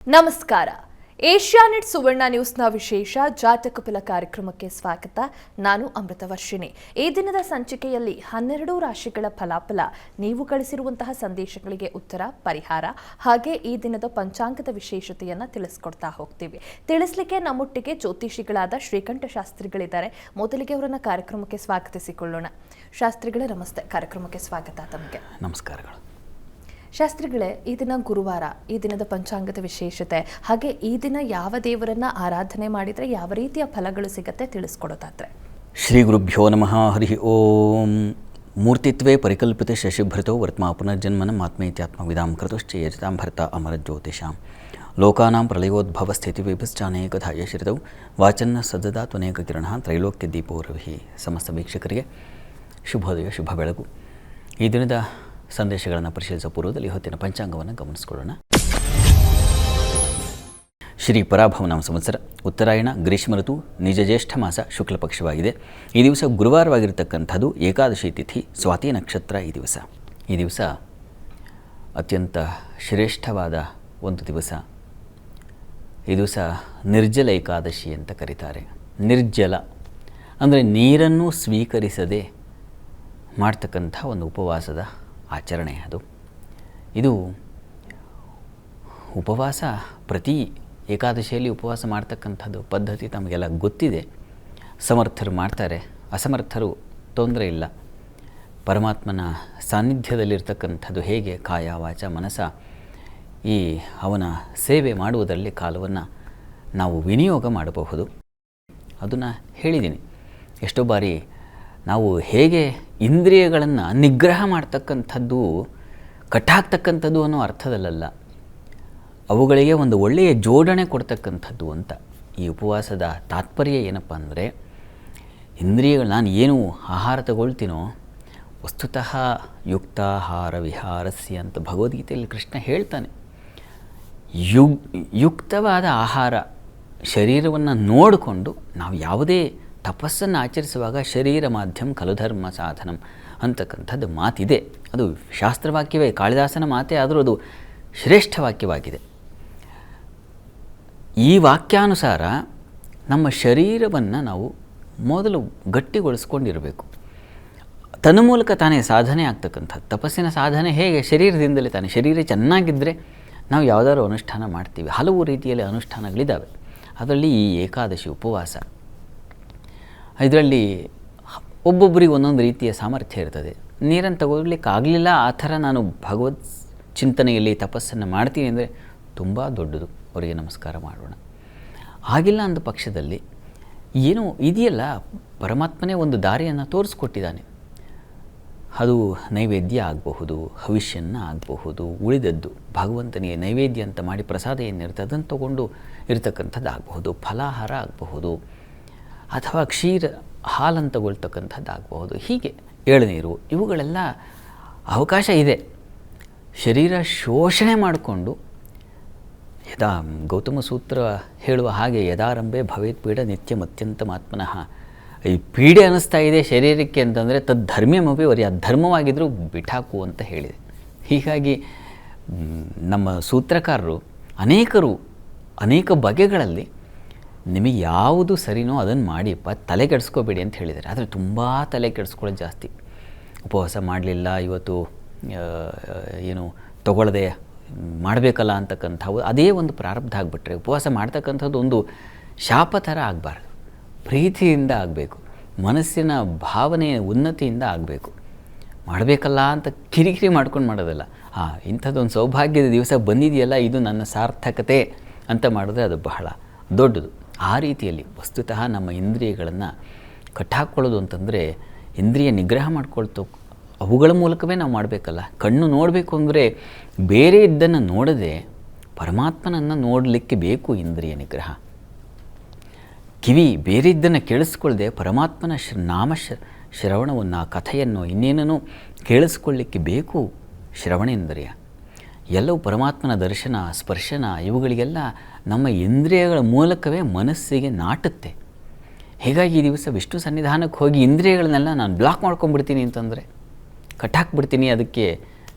ನಮಸ್ಕಾರ. ಏಷ್ಯಾನೆಟ್ ಸುವರ್ಣ ನ್ಯೂಸ್ನ ವಿಶೇಷ ಜಾತಕ ಫಲ ಕಾರ್ಯಕ್ರಮಕ್ಕೆ ಸ್ವಾಗತ. ನಾನು ಅಮೃತವರ್ಷಿಣಿ. ಈ ದಿನದ ಸಂಚಿಕೆಯಲ್ಲಿ 12 ರಾಶಿಗಳ ಫಲಾಫಲ, ನೀವು ಕಳಿಸಿರುವಂತಹ ಸಂದೇಶಗಳಿಗೆ ಉತ್ತರ, ಪರಿಹಾರ, ಹಾಗೆ ಈ ದಿನದ ಪಂಚಾಂಗದ ವಿಶೇಷತೆಯನ್ನು ತಿಳಿಸ್ಕೊಡ್ತಾ ಹೋಗ್ತೀವಿ. ತಿಳಿಸ್ಲಿಕ್ಕೆ ನಮ್ಮೊಟ್ಟಿಗೆ ಜ್ಯೋತಿಷಿಗಳಾದ ಶ್ರೀಕಂಠ ಶಾಸ್ತ್ರಿಗಳಿದ್ದಾರೆ. ಮೊದಲಿಗೆ ಅವರನ್ನ ಕಾರ್ಯಕ್ರಮಕ್ಕೆ ಸ್ವಾಗತಿಸಿಕೊಳ್ಳೋಣ. ಶಾಸ್ತ್ರಿಗಳೇ ನಮಸ್ತೆ, ಕಾರ್ಯಕ್ರಮಕ್ಕೆ ಸ್ವಾಗತ ತಮಗೆ. ನಮಸ್ಕಾರಗಳು. ಶಾಸ್ತ್ರಿಗಳೇ, ಈ ದಿನ ಗುರುವಾರ, ಈ ದಿನದ ಪಂಚಾಂಗದ ವಿಶೇಷತೆ, ಹಾಗೆ ಈ ದಿನ ಯಾವ ದೇವರನ್ನ ಆರಾಧನೆ ಮಾಡಿದರೆ ಯಾವ ರೀತಿಯ ಫಲಗಳು ಸಿಗತ್ತೆ ತಿಳಿಸ್ಕೊಡೋದಾದ್ರೆ. ಶ್ರೀ ಗುರುಭ್ಯೋ ನಮಃ. ಹರಿ ಓಂ. ಮೂರ್ತಿತ್ವೇ ಪರಿಕಲ್ಪಿತ ಶಶಿಭೃತೋ ವರ್ತ್ಮಾ ಪುನರ್ಜನ್ಮನ ಆತ್ಮೇತ್ಯಾತ್ಮವಿದಾಂ ಕೃತಶ್ಚ ಯಜತಾಂ ಭರ್ತ ಅಮರ ಜ್ಯೋತಿಷಾಂ ಲೋಕಾನಾಂ ಪ್ರಳಯೋದ್ಭವ ಸ್ಥಿತಿ ವಿಭಶ್ಚಾನೇಕಥಾ ಯಶ್ರಿತೌ ವಾಚನ್ನ ಸದದಾ ತ್ವನೇಕ ಕಿರಣ ತ್ರೈಲೋಕ್ಯ ದೀಪೋ ರವಿ. ಸಮಸ್ತ ವೀಕ್ಷಕರಿಗೆ ಶುಭೋದಯ, ಶುಭ ಬೆಳಗು. ಈ ದಿನದ ಸಂದೇಶಗಳನ್ನು ಪರಿಶೀಲಿಸುವ ಪೂರ್ವದಲ್ಲಿ ಹೊತ್ತಿನ ಪಂಚಾಂಗವನ್ನು ಗಮನಿಸಿಕೊಳ್ಳೋಣ. ಶ್ರೀ ಪರಾಭವನಾಮ ಸಂವತ್ಸರ, ಉತ್ತರಾಯಣ, ಗ್ರೀಷ್ಮ ಋತು, ನಿಜ ಜ್ಯೇಷ್ಠ ಮಾಸ, ಶುಕ್ಲ ಪಕ್ಷವಾಗಿದೆ. ಈ ದಿವಸ ಗುರುವಾರವಾಗಿರತಕ್ಕಂಥದ್ದು, ಏಕಾದಶಿ ತಿಥಿ, ಸ್ವಾತಿ ನಕ್ಷತ್ರ. ಈ ದಿವಸ ಅತ್ಯಂತ ಶ್ರೇಷ್ಠವಾದ ಒಂದು ದಿವಸ. ಈ ದಿವಸ ನಿರ್ಜಲ ಏಕಾದಶಿ ಅಂತ ಕರೀತಾರೆ. ನಿರ್ಜಲ ಅಂದರೆ ನೀರನ್ನು ಸ್ವೀಕರಿಸದೆ ಮಾಡ್ತಕ್ಕಂಥ ಒಂದು ಉಪವಾಸದ ಆಚರಣೆ ಅದು. ಇದು ಉಪವಾಸ ಪ್ರತಿ ಏಕಾದಶಿಯಲ್ಲಿ ಉಪವಾಸ ಮಾಡ್ತಕ್ಕಂಥದ್ದು ಪದ್ಧತಿ ತಮಗೆಲ್ಲ ಗೊತ್ತಿದೆ. ಸಮರ್ಥರು ಮಾಡ್ತಾರೆ, ಅಸಮರ್ಥರು ತೊಂದರೆ ಇಲ್ಲ. ಪರಮಾತ್ಮನ ಸಾನ್ನಿಧ್ಯದಲ್ಲಿರ್ತಕ್ಕಂಥದ್ದು ಹೇಗೆ ಕಾಯ ವಾಚ ಮನಸ ಈ ಅವನ ಸೇವೆ ಮಾಡುವುದರಲ್ಲಿ ಕಾಲವನ್ನು ನಾವು ವಿನಿಯೋಗ ಮಾಡಬಹುದು. ಅದನ್ನು ಹೇಳಿದ್ದೀನಿ ಎಷ್ಟೋ ಬಾರಿ. ನಾವು ಹೇಗೆ ಇಂದ್ರಿಯಗಳನ್ನು ನಿಗ್ರಹ ಮಾಡ್ತಕ್ಕಂಥದ್ದು, ಕಟ್ಟಾಕ್ತಕ್ಕಂಥದ್ದು ಅನ್ನೋ ಅರ್ಥದಲ್ಲ, ಅವುಗಳಿಗೆ ಒಂದು ಒಳ್ಳೆಯ ಜೋಡಣೆ ಕೊಡ್ತಕ್ಕಂಥದ್ದು ಅಂತ. ಈ ಉಪವಾಸದ ತಾತ್ಪರ್ಯ ಏನಪ್ಪ ಅಂದರೆ, ಇಂದ್ರಿಯಗಳು, ನಾನು ಏನು ಆಹಾರ ತಗೊಳ್ತೀನೋ ವಸ್ತುತಃ ಯುಕ್ತಾಹಾರ ವಿಹಾರಸ್ಯ ಅಂತ ಭಗವದ್ಗೀತೆಯಲ್ಲಿ ಕೃಷ್ಣ ಹೇಳ್ತಾನೆ. ಯುಕ್ತವಾದ ಆಹಾರ, ಶರೀರವನ್ನು ನೋಡಿಕೊಂಡು ನಾವು ಯಾವುದೇ ತಪಸ್ಸನ್ನು ಆಚರಿಸುವಾಗ ಶರೀರ ಮಾಧ್ಯಮ ಕಲುಧರ್ಮ ಸಾಧನಂ ಅಂತಕ್ಕಂಥದ್ದು ಮಾತಿದೆ. ಅದು ಶಾಸ್ತ್ರವಾಕ್ಯವೇ, ಕಾಳಿದಾಸನ ಮಾತೇ, ಆದರೂ ಅದು ಶ್ರೇಷ್ಠ ವಾಕ್ಯವಾಗಿದೆ. ಈ ವಾಕ್ಯಾನುಸಾರ ನಮ್ಮ ಶರೀರವನ್ನು ನಾವು ಮೊದಲು ಗಟ್ಟಿಗೊಳಿಸ್ಕೊಂಡಿರಬೇಕು. ತನ್ನ ಮೂಲಕ ತಾನೇ ಸಾಧನೆ ಆಗ್ತಕ್ಕಂಥದ್ದು. ತಪಸ್ಸಿನ ಸಾಧನೆ ಹೇಗೆ? ಶರೀರದಿಂದಲೇ ತಾನೇ. ಶರೀರ ಚೆನ್ನಾಗಿದ್ದರೆ ನಾವು ಯಾವುದಾದ್ರು ಅನುಷ್ಠಾನ ಮಾಡ್ತೀವಿ. ಹಲವು ರೀತಿಯಲ್ಲಿ ಅನುಷ್ಠಾನಗಳಿದ್ದಾವೆ. ಅದರಲ್ಲಿ ಈ ಏಕಾದಶಿ ಉಪವಾಸ, ಇದರಲ್ಲಿ ಒಬ್ಬೊಬ್ಬರಿಗೆ ಒಂದೊಂದು ರೀತಿಯ ಸಾಮರ್ಥ್ಯ ಇರ್ತದೆ. ನೀರನ್ನು ತಗೊಳ್ಲಿಕ್ಕೆ ಆಗಲಿಲ್ಲ, ಆ ಥರ ನಾನು ಭಗವತ್ ಚಿಂತನೆಯಲ್ಲಿ ತಪಸ್ಸನ್ನು ಮಾಡ್ತೀನಿ ಅಂದರೆ ತುಂಬ ದೊಡ್ಡದು, ಅವರಿಗೆ ನಮಸ್ಕಾರ ಮಾಡೋಣ. ಆಗಿಲ್ಲ ಅಂದ ಪಕ್ಷದಲ್ಲಿ ಏನೋ ಇದೆಯಲ್ಲ, ಪರಮಾತ್ಮನೇ ಒಂದು ದಾರಿಯನ್ನು ತೋರಿಸ್ಕೊಟ್ಟಿದ್ದಾನೆ. ಅದು ನೈವೇದ್ಯ ಆಗಬಹುದು, ಹವಿಷ್ಯನ್ನ ಆಗಬಹುದು, ಉಳಿದದ್ದು ಭಗವಂತನಿಗೆ ನೈವೇದ್ಯ ಅಂತ ಮಾಡಿ ಪ್ರಸಾದ ಏನಿರುತ್ತೆ ಅದನ್ನು ತಗೊಂಡು ಇರತಕ್ಕಂಥದ್ದು ಆಗಬಹುದು, ಫಲಾಹಾರ ಆಗಬಹುದು, ಅಥವಾ ಕ್ಷೀರ ಹಾಲನ್ನು ತಗೊಳ್ತಕ್ಕಂಥದ್ದು ಆಗಬಹುದು. ಹೀಗೆ ಎಳನೀರು, ಇವುಗಳೆಲ್ಲ ಅವಕಾಶ ಇದೆ. ಶರೀರ ಶೋಷಣೆ ಮಾಡಿಕೊಂಡು, ಯದಾ ಗೌತಮ ಸೂತ್ರ ಹೇಳುವ ಹಾಗೆ ಯದಾರಂಭೆ ಭವೇತ್ ಪೀಡ ನಿತ್ಯಂ ಅತ್ಯಂತಂ ಆತ್ಮನಃ. ಈ ಪೀಡೆ ಅನ್ನಿಸ್ತಾ ಇದೆ ಶರೀರಕ್ಕೆ ಅಂತಂದರೆ ತದ್ಧರ್ಮ್ಯಮಪಿ ಅವರಿಗೆ ಅಧರ್ಮವಾಗಿದ್ದರೂ ಬಿಠಾಕು ಅಂತ ಹೇಳಿದೆ. ಹೀಗಾಗಿ ನಮ್ಮ ಸೂತ್ರಕಾರರು ಅನೇಕ ಬಗೆಗಳಲ್ಲಿ ನಿಮಗೆ ಯಾವುದು ಸರಿನೋ ಅದನ್ನು ಮಾಡಿಪ್ಪ, ತಲೆ ಕೆಡಿಸ್ಕೋಬೇಡಿ ಅಂತ ಹೇಳಿದ್ದಾರೆ. ಆದರೆ ತುಂಬ ತಲೆ ಕೆಡಿಸ್ಕೊಳ್ಳೋದು ಜಾಸ್ತಿ. ಉಪವಾಸ ಮಾಡಲಿಲ್ಲ, ಇವತ್ತು ಏನು ತಗೊಳ್ಳದೆ ಮಾಡಬೇಕಲ್ಲ ಅಂತಕ್ಕಂಥವು ಅದೇ ಒಂದು ಪ್ರಾರಬ್ಧ ಆಗಿಬಿಟ್ರೆ, ಉಪವಾಸ ಮಾಡ್ತಕ್ಕಂಥದ್ದು ಒಂದು ಶಾಪ ಥರ ಆಗಬಾರ್ದು. ಪ್ರೀತಿಯಿಂದ ಆಗಬೇಕು, ಮನಸ್ಸಿನ ಭಾವನೆ ಉನ್ನತಿಯಿಂದ ಆಗಬೇಕು. ಮಾಡಬೇಕಲ್ಲ ಅಂತ ಕಿರಿಕಿರಿ ಮಾಡ್ಕೊಂಡು ಮಾಡೋದಲ್ಲ. ಇಂಥದ್ದೊಂದು ಸೌಭಾಗ್ಯದ ದಿವಸ ಬಂದಿದೆಯಲ್ಲ, ಇದು ನನ್ನ ಸಾರ್ಥಕತೆ ಅಂತ ಮಾಡಿದ್ರೆ ಅದು ಬಹಳ ದೊಡ್ಡದು. ಆ ರೀತಿಯಲ್ಲಿ ವಸ್ತುತಃ ನಮ್ಮ ಇಂದ್ರಿಯಗಳನ್ನು ಕಟ್ಟಾಕ್ಕೊಳ್ಳೋದು ಅಂತಂದರೆ, ಇಂದ್ರಿಯ ನಿಗ್ರಹ ಮಾಡ್ಕೊಳ್ತು, ಅವುಗಳ ಮೂಲಕವೇ ನಾವು ಮಾಡಬೇಕಲ್ಲ. ಕಣ್ಣು ನೋಡಬೇಕು ಅಂದರೆ ಬೇರೆ ಇದ್ದನ್ನು ನೋಡದೆ ಪರಮಾತ್ಮನನ್ನು ನೋಡಲಿಕ್ಕೆ ಬೇಕು ಇಂದ್ರಿಯ ನಿಗ್ರಹ. ಕಿವಿ ಬೇರೆ ಇದ್ದನ್ನು ಕೇಳಿಸ್ಕೊಳ್ಳದೆ ಪರಮಾತ್ಮನ ನಾಮ ಶ್ರವಣವನ್ನು, ಆ ಕಥೆಯನ್ನು, ಇನ್ನೇನೂ ಕೇಳಿಸ್ಕೊಳ್ಳಿಕ್ಕೆ ಬೇಕು ಶ್ರವಣೇಂದ್ರಿಯ. ಎಲ್ಲವೂ ಪರಮಾತ್ಮನ ದರ್ಶನ, ಸ್ಪರ್ಶನ, ಇವುಗಳಿಗೆಲ್ಲ ನಮ್ಮ ಇಂದ್ರಿಯಗಳ ಮೂಲಕವೇ ಮನಸ್ಸಿಗೆ ನಾಟುತ್ತೆ. ಹೀಗಾಗಿ ಈ ದಿವಸ ವಿಷ್ಣು ಸನ್ನಿಧಾನಕ್ಕೆ ಹೋಗಿ ಇಂದ್ರಿಯಗಳನ್ನೆಲ್ಲ ನಾನು ಬ್ಲಾಕ್ ಮಾಡ್ಕೊಂಡ್ಬಿಡ್ತೀನಿ ಅಂತಂದರೆ, ಕಟ್ಟಾಕ್ಬಿಡ್ತೀನಿ, ಅದಕ್ಕೆ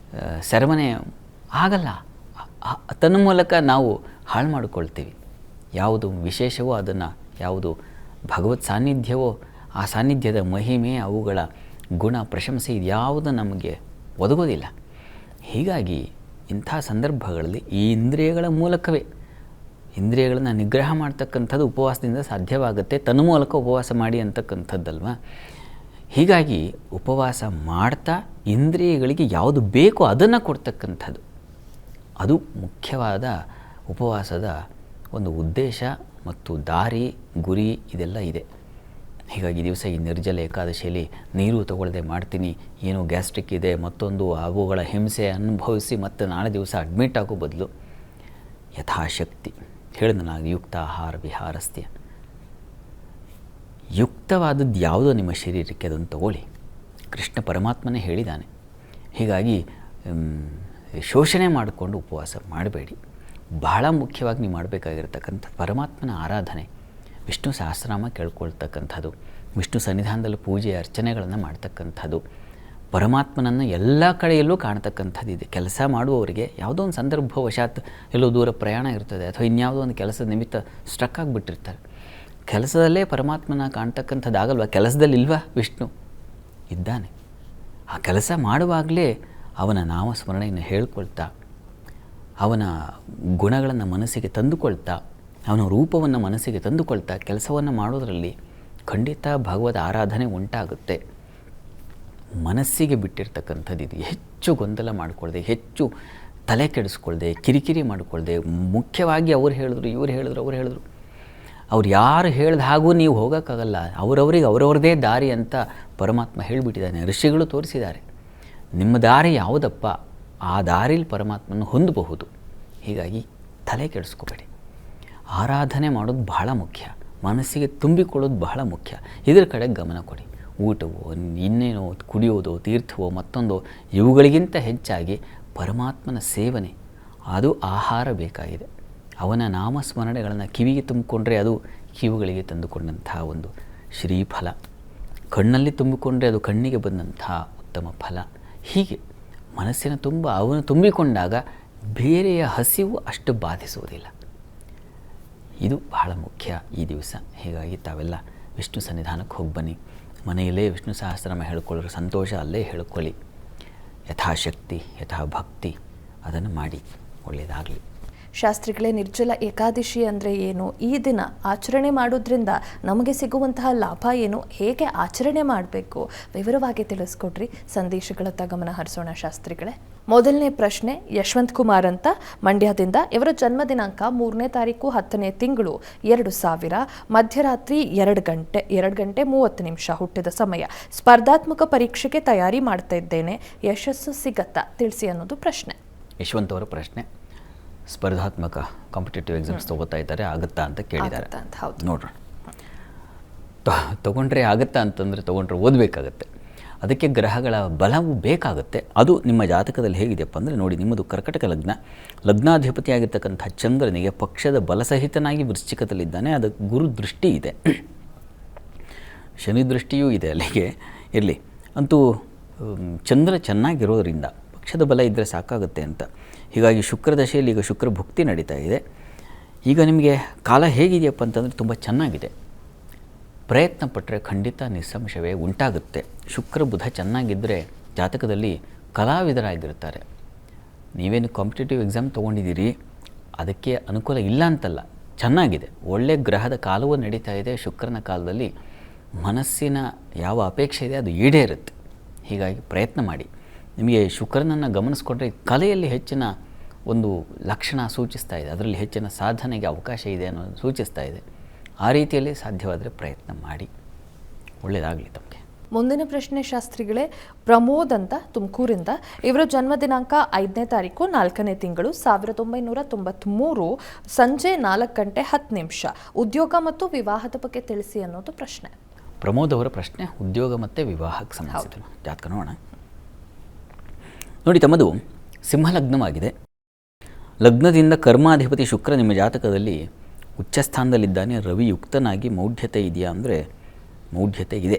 ಸೆರೆಮನೆ ಆಗಲ್ಲ. ತನ್ನ ಮೂಲಕ ನಾವು ಹಾಳು ಮಾಡಿಕೊಳ್ತೀವಿ. ಯಾವುದು ವಿಶೇಷವೋ ಅದನ್ನು, ಯಾವುದು ಭಗವತ್ ಸಾನ್ನಿಧ್ಯವೋ ಆ ಸಾನ್ನಿಧ್ಯದ ಮಹಿಮೆ, ಅವುಗಳ ಗುಣ, ಪ್ರಶಂಸೆ ಇದ್ಯಾವುದು ನಮಗೆ ಒದಗೋದಿಲ್ಲ. ಹೀಗಾಗಿ ಇಂಥ ಸಂದರ್ಭಗಳಲ್ಲಿ ಈ ಇಂದ್ರಿಯಗಳ ಮೂಲಕವೇ, ಇಂದ್ರಿಯಗಳನ್ನು ನಿಗ್ರಹ ಮಾಡ್ತಕ್ಕಂಥದ್ದು ಉಪವಾಸದಿಂದ ಸಾಧ್ಯವಾಗುತ್ತೆ. ತನ್ನ ಮೂಲಕ ಉಪವಾಸ ಮಾಡಿ ಅಂತಕ್ಕಂಥದ್ದಲ್ವ. ಹೀಗಾಗಿ ಉಪವಾಸ ಮಾಡ್ತಾ ಇಂದ್ರಿಯಗಳಿಗೆ ಯಾವುದು ಬೇಕೋ ಅದನ್ನು ಕೊಡ್ತಕ್ಕಂಥದ್ದು, ಅದು ಮುಖ್ಯವಾದ ಉಪವಾಸದ ಒಂದು ಉದ್ದೇಶ ಮತ್ತು ದಾರಿ, ಗುರಿ ಇದೆಲ್ಲ ಇದೆ. ಹೀಗಾಗಿ ದಿವಸ ಈ ನಿರ್ಜಲ ಏಕಾದಶಿಯಲ್ಲಿ ನೀರು ತಗೊಳ್ಳದೆ ಮಾಡ್ತೀನಿ, ಏನೋ ಗ್ಯಾಸ್ಟ್ರಿಕ್ ಇದೆ, ಮತ್ತೊಂದು ಅವುಗಳ ಹಿಂಸೆ ಅನುಭವಿಸಿ ಮತ್ತು ನಾಳೆ ದಿವಸ ಅಡ್ಮಿಟ್ ಆಗೋ ಬದಲು ಯಥಾಶಕ್ತಿ ಹೇಳಿದ ನಾನು ಯುಕ್ತ ಆಹಾರ ವಿಹಾರಸ್ತ್ಯ, ಯುಕ್ತವಾದದ್ದು ಯಾವುದೋ ನಿಮ್ಮ ಶರೀರಕ್ಕೆ ಅದನ್ನು ತಗೊಳ್ಳಿ. ಕೃಷ್ಣ ಪರಮಾತ್ಮನೇ ಹೇಳಿದ್ದಾನೆ. ಹೀಗಾಗಿ ಶೋಷಣೆ ಮಾಡಿಕೊಂಡು ಉಪವಾಸ ಮಾಡಬೇಡಿ. ಬಹಳ ಮುಖ್ಯವಾಗಿ ನೀವು ಮಾಡಬೇಕಾಗಿರ್ತಕ್ಕಂಥ ಪರಮಾತ್ಮನ ಆರಾಧನೆ, ವಿಷ್ಣು ಸಹಸ್ರನಾಮ ಕೇಳ್ಕೊಳ್ತಕ್ಕಂಥದ್ದು, ವಿಷ್ಣು ಸನ್ನಿಧಾನದಲ್ಲಿ ಪೂಜೆ ಅರ್ಚನೆಗಳನ್ನು ಮಾಡ್ತಕ್ಕಂಥದ್ದು, ಪರಮಾತ್ಮನನ್ನು ಎಲ್ಲ ಕಡೆಯಲ್ಲೂ ಕಾಣ್ತಕ್ಕಂಥದ್ದು ಇದೆ. ಕೆಲಸ ಮಾಡುವವರಿಗೆ ಯಾವುದೋ ಒಂದು ಸಂದರ್ಭವಶಾತ್ ಎಲ್ಲೋ ದೂರ ಪ್ರಯಾಣ ಇರ್ತದೆ, ಅಥವಾ ಇನ್ಯಾವುದೋ ಒಂದು ಕೆಲಸದ ನಿಮಿತ್ತ ಸ್ಟ್ರಕ್ ಆಗಿಬಿಟ್ಟಿರ್ತಾರೆ. ಕೆಲಸದಲ್ಲೇ ಪರಮಾತ್ಮನ ಕಾಣ್ತಕ್ಕಂಥದ್ದಾಗಲ್ವ? ಕೆಲಸದಲ್ಲಿ ಇಲ್ವಾ ವಿಷ್ಣು? ಇದ್ದಾನೆ. ಆ ಕೆಲಸ ಮಾಡುವಾಗಲೇ ಅವನ ನಾಮಸ್ಮರಣೆಯನ್ನು ಹೇಳ್ಕೊಳ್ತಾ, ಅವನ ಗುಣಗಳನ್ನು ಮನಸ್ಸಿಗೆ ತಂದುಕೊಳ್ತಾ, ಅವನ ರೂಪವನ್ನು ಮನಸ್ಸಿಗೆ ತಂದುಕೊಳ್ತಾ ಕೆಲಸವನ್ನು ಮಾಡೋದರಲ್ಲಿ ಖಂಡಿತ ಭಗವದ್ ಆರಾಧನೆ ಉಂಟಾಗುತ್ತೆ. ಮನಸ್ಸಿಗೆ ಬಿಟ್ಟಿರ್ತಕ್ಕಂಥದ್ದು ಇದು. ಹೆಚ್ಚು ಗೊಂದಲ ಮಾಡಿಕೊಳ್ಳದೆ, ಹೆಚ್ಚು ತಲೆ ಕೆಡಿಸ್ಕೊಳ್ದೆ, ಕಿರಿಕಿರಿ ಮಾಡಿಕೊಳ್ಳದೆ, ಮುಖ್ಯವಾಗಿ ಅವ್ರು ಹೇಳಿದ್ರು, ಇವ್ರು ಹೇಳಿದ್ರು, ಅವ್ರು ಹೇಳಿದ್ರು, ಅವ್ರು ಯಾರು ಹೇಳ್ದ ಹಾಗೂ ನೀವು ಹೋಗೋಕ್ಕಾಗಲ್ಲ. ಅವರವರಿಗೆ ಅವರವ್ರದೇ ದಾರಿ ಅಂತ ಪರಮಾತ್ಮ ಹೇಳಿಬಿಟ್ಟಿದ್ದಾನೆ. ಋಷಿಗಳು ತೋರಿಸಿದ್ದಾರೆ. ನಿಮ್ಮ ದಾರಿ ಯಾವುದಪ್ಪ, ಆ ದಾರಿಲಿ ಪರಮಾತ್ಮನ ಹೊಂದಬಹುದು. ಹೀಗಾಗಿ ತಲೆ ಕೆಡಿಸ್ಕೋಬೇಡಿ. ಆರಾಧನೆ ಮಾಡೋದು ಬಹಳ ಮುಖ್ಯ, ಮನಸ್ಸಿಗೆ ತುಂಬಿಕೊಳ್ಳೋದು ಬಹಳ ಮುಖ್ಯ. ಇದರ ಕಡೆ ಗಮನ ಕೊಡಿ. ಊಟವೋ, ಇನ್ನೇನೋ, ಕುಡಿಯೋದೋ, ತೀರ್ಥವೋ, ಮತ್ತೊಂದೋ, ಇವುಗಳಿಗಿಂತ ಹೆಚ್ಚಾಗಿ ಪರಮಾತ್ಮನ ಸೇವನೆ, ಅದು ಆಹಾರ ಬೇಕಾಗಿದೆ. ಅವನ ನಾಮಸ್ಮರಣೆಗಳನ್ನು ಕಿವಿಗೆ ತುಂಬಿಕೊಂಡ್ರೆ ಅದು ಕಿವುಗಳಿಗೆ ತಂದುಕೊಂಡಂತಹ ಒಂದು ಶ್ರೀಫಲ, ಕಣ್ಣಲ್ಲಿ ತುಂಬಿಕೊಂಡ್ರೆ ಅದು ಕಣ್ಣಿಗೆ ಬಂದಂತಹ ಉತ್ತಮ ಫಲ. ಹೀಗೆ ಮನಸ್ಸಿನ ತುಂಬ ಅವನು ತುಂಬಿಕೊಂಡಾಗ ಬೇರೆಯ ಹಸಿವು ಅಷ್ಟು ಬಾಧಿಸುವುದಿಲ್ಲ. ಇದು ಬಹಳ ಮುಖ್ಯ ಈ ದಿವಸ. ಹೀಗಾಗಿ ತಾವೆಲ್ಲ ವಿಷ್ಣು ಸನ್ನಿಧಾನಕ್ಕೆ ಹೋಗಿ ಬನ್ನಿ. ಮನೆಯಲ್ಲೇ ವಿಷ್ಣು ಸಹಸ್ರನಾಮ ಹೇಳ್ಕೊಳ್ಳೋ ಸಂತೋಷ ಅಲ್ಲೇ ಹೇಳ್ಕೊಳ್ಳಿ. ಯಥಾಶಕ್ತಿ ಯಥಾಭಕ್ತಿ ಅದನ್ನು ಮಾಡಿ. ಒಳ್ಳೆಯದಾಗಲಿ. ಶಾಸ್ತ್ರಿಗಳೇ, ನಿರ್ಜಲ ಏಕಾದಶಿ ಅಂದರೆ ಏನು? ಈ ದಿನ ಆಚರಣೆ ಮಾಡೋದ್ರಿಂದ ನಮಗೆ ಸಿಗುವಂತಹ ಲಾಭ ಏನು? ಹೇಗೆ ಆಚರಣೆ ಮಾಡಬೇಕು? ವಿವರವಾಗಿ ತಿಳಿಸ್ಕೊಡ್ರಿ. ಸಂದೇಶಗಳತ್ತ ಗಮನ ಹರಿಸೋಣ ಶಾಸ್ತ್ರಿಗಳೇ. ಮೊದಲನೇ ಪ್ರಶ್ನೆ, ಯಶವಂತ್ ಕುಮಾರ್ ಅಂತ ಮಂಡ್ಯದಿಂದ. ಇವರ ಜನ್ಮ ದಿನಾಂಕ 3ನೇ ತಾರೀಕು 10ನೇ ತಿಂಗಳು 2000, ಮಧ್ಯರಾತ್ರಿ 2 ಗಂಟೆ 30 ಹುಟ್ಟಿದ ಸಮಯ. ಸ್ಪರ್ಧಾತ್ಮಕ ಪರೀಕ್ಷೆಗೆ ತಯಾರಿ ಮಾಡ್ತಾ ಇದ್ದೇನೆ, ಯಶಸ್ಸು ಸಿಗತ್ತಾ ತಿಳಿಸಿ ಅನ್ನೋದು ಪ್ರಶ್ನೆ. ಯಶವಂತ್ ಅವರ ಪ್ರಶ್ನೆ, ಸ್ಪರ್ಧಾತ್ಮಕ ಕಾಂಪಿಟೇಟಿವ್ ಎಕ್ಸಾಮ್ಸ್ ತೊಗೋತಾ ಇದ್ದಾರೆ, ಆಗುತ್ತಾ ಅಂತ ಕೇಳಿದ್ದಾರೆ. ನೋಡೋಣ. ತೊಗೊಂಡ್ರೆ ಆಗುತ್ತಾ ಅಂತಂದರೆ ತೊಗೊಂಡ್ರೆ ಓದಬೇಕಾಗತ್ತೆ. ಅದಕ್ಕೆ ಗ್ರಹಗಳ ಬಲವು ಬೇಕಾಗುತ್ತೆ. ಅದು ನಿಮ್ಮ ಜಾತಕದಲ್ಲಿ ಹೇಗಿದೆಯಪ್ಪ ಅಂದರೆ ನೋಡಿ, ನಿಮ್ಮದು ಕರ್ಕಟಕ ಲಗ್ನ, ಲಗ್ನಾಧಿಪತಿಯಾಗಿರ್ತಕ್ಕಂಥ ಚಂದ್ರನಿಗೆ ಪಕ್ಷದ ಬಲಸಹಿತನಾಗಿ ವೃಶ್ಚಿಕದಲ್ಲಿದ್ದಾನೆ. ಅದಕ್ಕೆ ಗುರು ದೃಷ್ಟಿ ಇದೆ, ಶನಿ ದೃಷ್ಟಿಯೂ ಇದೆ. ಅಲ್ಲಿಗೆ ಇರಲಿ. ಅಂತೂ ಚಂದ್ರ ಚೆನ್ನಾಗಿರೋದರಿಂದ ಪಕ್ಷದ ಬಲ ಇದ್ದರೆ ಸಾಕಾಗುತ್ತೆ ಅಂತ. ಹೀಗಾಗಿ ಶುಕ್ರ ದಶೆಯಲ್ಲಿ ಈಗ ಶುಕ್ರ ಭುಕ್ತಿ ನಡೀತಾ ಇದೆ. ಈಗ ನಿಮಗೆ ಕಾಲ ಹೇಗಿದೆಯಪ್ಪ ಅಂತಂದರೆ ತುಂಬ ಚೆನ್ನಾಗಿದೆ. ಪ್ರಯತ್ನ ಪಟ್ಟರೆ ಖಂಡಿತ ನಿಸ್ಸಂಶಯವೇ ಉಂಟಾಗುತ್ತೆ. ಶುಕ್ರ ಬುಧ ಚೆನ್ನಾಗಿದ್ದರೆ ಜಾತಕದಲ್ಲಿ ಕಲಾವಿದರಾಗಿರ್ತಾರೆ. ನೀವೇನು ಕಾಂಪಿಟೇಟಿವ್ ಎಕ್ಸಾಮ್ ತೊಗೊಂಡಿದ್ದೀರಿ, ಅದಕ್ಕೆ ಅನುಕೂಲ ಇಲ್ಲ ಅಂತಲ್ಲ, ಚೆನ್ನಾಗಿದೆ. ಒಳ್ಳೆಯ ಗ್ರಹದ ಕಾಲವೂ ನಡೀತಾ ಇದೆ. ಶುಕ್ರನ ಕಾಲದಲ್ಲಿ ಮನಸ್ಸಿನ ಯಾವ ಅಪೇಕ್ಷೆ ಇದೆ ಅದು ಈಡೇರುತ್ತೆ. ಹೀಗಾಗಿ ಪ್ರಯತ್ನ ಮಾಡಿ. ನಿಮಗೆ ಶುಕ್ರನನ್ನು ಗಮನಿಸ್ಕೊಂಡ್ರೆ ಕಲೆಯಲ್ಲಿ ಹೆಚ್ಚಿನ ಒಂದು ಲಕ್ಷಣ ಸೂಚಿಸ್ತಾ ಇದೆ, ಅದರಲ್ಲಿ ಹೆಚ್ಚಿನ ಸಾಧನೆಗೆ ಅವಕಾಶ ಇದೆ ಅನ್ನೋದು ಸೂಚಿಸ್ತಾ ಇದೆ. ಆ ರೀತಿಯಲ್ಲಿ ಸಾಧ್ಯವಾದರೆ ಪ್ರಯತ್ನ ಮಾಡಿ. ಒಳ್ಳೆಯದಾಗಲಿ ತಮಗೆ. ಮುಂದಿನ ಪ್ರಶ್ನೆ ಶಾಸ್ತ್ರಿಗಳೇ, ಪ್ರಮೋದ್ ಅಂತ ತುಮಕೂರಿಂದ. ಇವರ ಜನ್ಮ ದಿನಾಂಕ 5ನೇ ತಾರೀಕು 4ನೇ ತಿಂಗಳು 1993, ಸಂಜೆ 4 ಗಂಟೆ 10 ಉದ್ಯೋಗ ಮತ್ತು ವಿವಾಹದ ಬಗ್ಗೆ ತಿಳಿಸಿ ಅನ್ನೋದು ಪ್ರಶ್ನೆ. ಪ್ರಮೋದ್ ಅವರ ಪ್ರಶ್ನೆ ಉದ್ಯೋಗ ಮತ್ತು ವಿವಾಹಕ್ಕೆ ಸಂಬಂಧಿಸಿದ ಜಾತಕ ನೋಡೋಣ. ನೋಡಿ, ತಮ್ಮದು ಸಿಂಹಲಗ್ನವಾಗಿದೆ. ಲಗ್ನದಿಂದ ಕರ್ಮಾಧಿಪತಿ ಶುಕ್ರ ನಿಮ್ಮ ಜಾತಕದಲ್ಲಿ ಉಚ್ಚಸ್ಥಾನದಲ್ಲಿದ್ದಾನೆ. ರವಿ ಯುಕ್ತನಾಗಿ ಮೌಢ್ಯತೆ ಇದೆಯಾ ಅಂದರೆ ಮೌಢ್ಯತೆ ಇದೆ.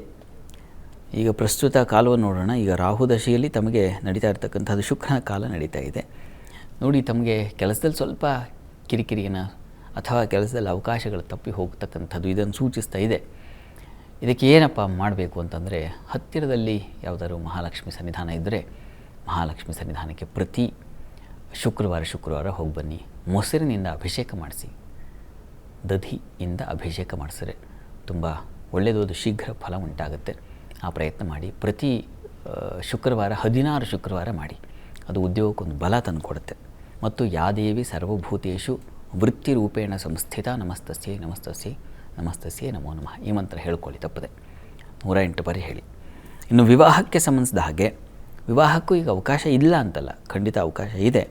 ಈಗ ಪ್ರಸ್ತುತ ಕಾಲವನ್ನು ನೋಡೋಣ. ಈಗ ರಾಹು ದಶೆಯಲ್ಲಿ ತಮಗೆ ನಡೀತಾ ಇರತಕ್ಕಂಥದ್ದು ಶುಕ್ರನ ಕಾಲ ನಡೀತಾ ಇದೆ. ನೋಡಿ, ತಮಗೆ ಕೆಲಸದಲ್ಲಿ ಸ್ವಲ್ಪ ಕಿರಿಕಿರಿನ ಅಥವಾ ಕೆಲಸದಲ್ಲಿ ಅವಕಾಶಗಳು ತಪ್ಪಿ ಹೋಗ್ತಕ್ಕಂಥದ್ದು ಇದನ್ನು ಸೂಚಿಸ್ತಾ ಇದೆ. ಇದಕ್ಕೆ ಏನಪ್ಪ ಮಾಡಬೇಕು ಅಂತಂದರೆ, ಹತ್ತಿರದಲ್ಲಿ ಯಾವುದಾದ್ರು ಮಹಾಲಕ್ಷ್ಮಿ ಸನ್ನಿಧಾನ ಇದ್ದರೆ ಮಹಾಲಕ್ಷ್ಮಿ ಸನ್ನಿಧಾನಕ್ಕೆ ಪ್ರತಿ ಶುಕ್ರವಾರ ಹೋಗಿ ಬನ್ನಿ. ಮೊಸರಿನಿಂದ ಅಭಿಷೇಕ ಮಾಡಿಸಿ, ದಧಿಯಿಂದ ಅಭಿಷೇಕ ಮಾಡಿಸಿದ್ರೆ ತುಂಬ ಒಳ್ಳೆಯದು, ಅದು ಶೀಘ್ರ ಫಲ ಉಂಟಾಗುತ್ತೆ. ಆ ಪ್ರಯತ್ನ ಮಾಡಿ. ಪ್ರತಿ ಶುಕ್ರವಾರ 16 ಶುಕ್ರವಾರ ಮಾಡಿ. ಅದು ಉದ್ಯೋಗಕ್ಕೊಂದು ಬಲ ತಂದು ಕೊಡುತ್ತೆ. ಮತ್ತು ಯಾದೇವಿ ಸರ್ವಭೂತೇಷು ವೃತ್ತಿರೂಪೇಣ ಸಂಸ್ಥಿತ ನಮಸ್ತಸ್ಯೈ ನಮಸ್ತಸ್ಯೈ ನಮಸ್ತಸ್ಯೈ ನಮೋ ನಮಃ ಈ ಮಂತ್ರ ಹೇಳ್ಕೊಳ್ಳಿ, ತಪ್ಪದೆ 108 ಬಾರಿ ಹೇಳಿ. ಇನ್ನು ವಿವಾಹಕ್ಕೆ ಸಂಬಂಧಿಸಿದ ಹಾಗೆ, ವಿವಾಹಕ್ಕೂ ಈಗ ಅವಕಾಶ ಇಲ್ಲ ಅಂತಲ್ಲ, ಖಂಡಿತ ಅವಕಾಶ ಇದೆ.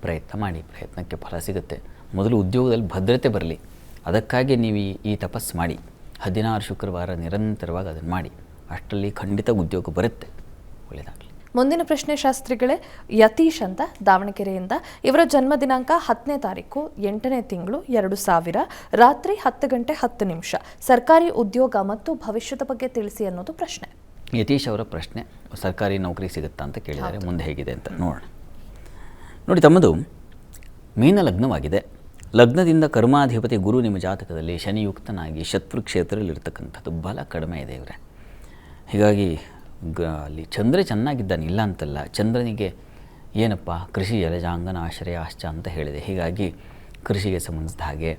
ಪ್ರಯತ್ನ ಮಾಡಿ, ಪ್ರಯತ್ನಕ್ಕೆ ಫಲ ಸಿಗುತ್ತೆ. ಮೊದಲು ಉದ್ಯೋಗದಲ್ಲಿ ಭದ್ರತೆ ಬರಲಿ, ಅದಕ್ಕಾಗಿ ನೀವು ಈ ತಪಸ್ಸು ಮಾಡಿ. 16 ಶುಕ್ರವಾರ ನಿರಂತರವಾಗಿ ಅದನ್ನು ಮಾಡಿ. ಅಷ್ಟರಲ್ಲಿ ಖಂಡಿತ ಉದ್ಯೋಗ ಬರುತ್ತೆ. ಒಳ್ಳೆಯದಾಗಲಿ. ಮುಂದಿನ ಪ್ರಶ್ನೆ ಶಾಸ್ತ್ರಿಗಳೇ, ಯತೀಶ್ ಅಂತ ದಾವಣಗೆರೆಯಿಂದ. ಇವರ ಜನ್ಮ ದಿನಾಂಕ 10ನೇ ತಾರೀಕು 8ನೇ ತಿಂಗಳು 2000 ರಾತ್ರಿ 10 ಗಂಟೆ 10 ನಿಮಿಷ. ಸರ್ಕಾರಿ ಉದ್ಯೋಗ ಮತ್ತು ಭವಿಷ್ಯದ ಬಗ್ಗೆ ತಿಳಿಸಿ ಅನ್ನೋದು ಪ್ರಶ್ನೆ. ಯತೀಶ್ ಅವರ ಪ್ರಶ್ನೆ, ಸರ್ಕಾರಿ ನೌಕರಿ ಸಿಗುತ್ತಾ ಅಂತ ಕೇಳಿದ್ದಾರೆ. ಮುಂದೆ ಹೇಗಿದೆ ಅಂತ ನೋಡೋಣ. ನೋಡಿ, ತಮ್ಮದು ಮೀನ ಲಗ್ನವಾಗಿದೆ. ಲಗ್ನದಿಂದ ಕರ್ಮಾಧಿಪತಿ ಗುರು ನಿಮ್ಮ ಜಾತಕದಲ್ಲಿ ಶನಿಯುಕ್ತನಾಗಿ ಶತ್ರು ಕ್ಷೇತ್ರದಲ್ಲಿರ್ತಕ್ಕಂಥದ್ದು ಬಲ ಕಡಿಮೆ ಇದೆ ಇವರೇ. ಹೀಗಾಗಿ ಅಲ್ಲಿ ಚಂದ್ರ ಚೆನ್ನಾಗಿದ್ದಾನೆ, ಇಲ್ಲ ಅಂತಲ್ಲ. ಚಂದ್ರನಿಗೆ ಏನಪ್ಪ ಕೃಷಿ ಜಲಜಾಂಗನ ಆಶ್ರಯ ಆಶ್ಚ ಅಂತ ಹೇಳಿದೆ. ಹೀಗಾಗಿ ಕೃಷಿಗೆ ಸಂಬಂಧಿಸಿದ ಹಾಗೆ